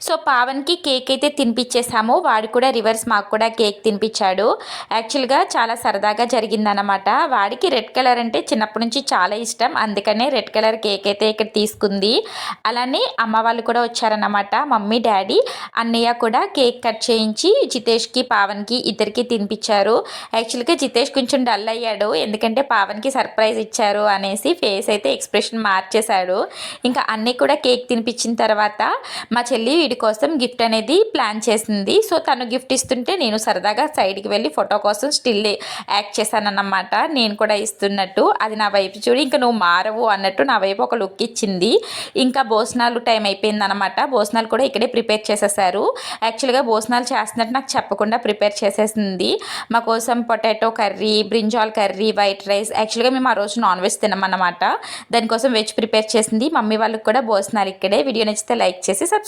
So పావన్కి cake అయితే తినిపించేసాము. వాడు కూడా రివర్స్ మాకు కూడా కేక్ తినిపించాడు. యాక్చువల్గా చాలా సరదాగా జరిగిందనమాట. వాడికి రెడ్ కలర్ అంటే చిన్నప్పటి నుంచి చాలా ఇష్టం, అందుకనే రెడ్ కలర్ కేక్ అయితే ఇక్కడ తీసుకుంది. అలానే అమ్మ వాళ్ళు కూడా వచ్చారన్నమాట. మమ్మీ డాడీ అన్నయ్య కూడా కేక్ కట్ చేయించి జితేష్కి పావన్కి ఇద్దరికి తినిపించారు. యాక్చువల్గా జితేష్ కొంచెం డల్ అయ్యాడు, ఎందుకంటే పావన్కి సర్ప్రైజ్ ఇచ్చారు అనేసి ఫేస్ అయితే ఎక్స్ప్రెషన్ మార్చేశాడు. ఇంకా అన్నీ కూడా కేక్ తినిపించిన తర్వాత మా చెల్లి వీడి కోసం గిఫ్ట్ అనేది ప్లాన్ చేసింది. సో తను గిఫ్ట్ ఇస్తుంటే నేను సరదాగా సైడ్కి వెళ్ళి ఫోటో కోసం స్టిల్ యాక్ట్ చేశానన్నమాట, నేను కూడా ఇస్తున్నట్టు. అది నా వైపు చూడి ఇంకా నువ్వు మారవు అన్నట్టు నా వైపు ఒక లుక్ ఇచ్చింది. ఇంకా భోజనాలు టైం అయిపోయిందనమాట. భోజనాలు కూడా ఇక్కడే ప్రిపేర్ చేసేసారు. యాక్చువల్గా భోజనాలు చేస్తున్నట్టు నాకు చెప్పకుండా ప్రిపేర్ చేసేసింది. మా కోసం potato curry, brinjal curry, white rice. యాక్చువల్గా మేము ఆ రోజు నాన్ వెజ్ తినమన్నమాట, దానికోసం వెజ్ ప్రిపేర్ చేసింది. మమ్మీ వాళ్ళకి కూడా భోజనాలు ఇక్కడే. వీడియో నచ్చితే లైక్ చేసి సబ్స్క్రైబ్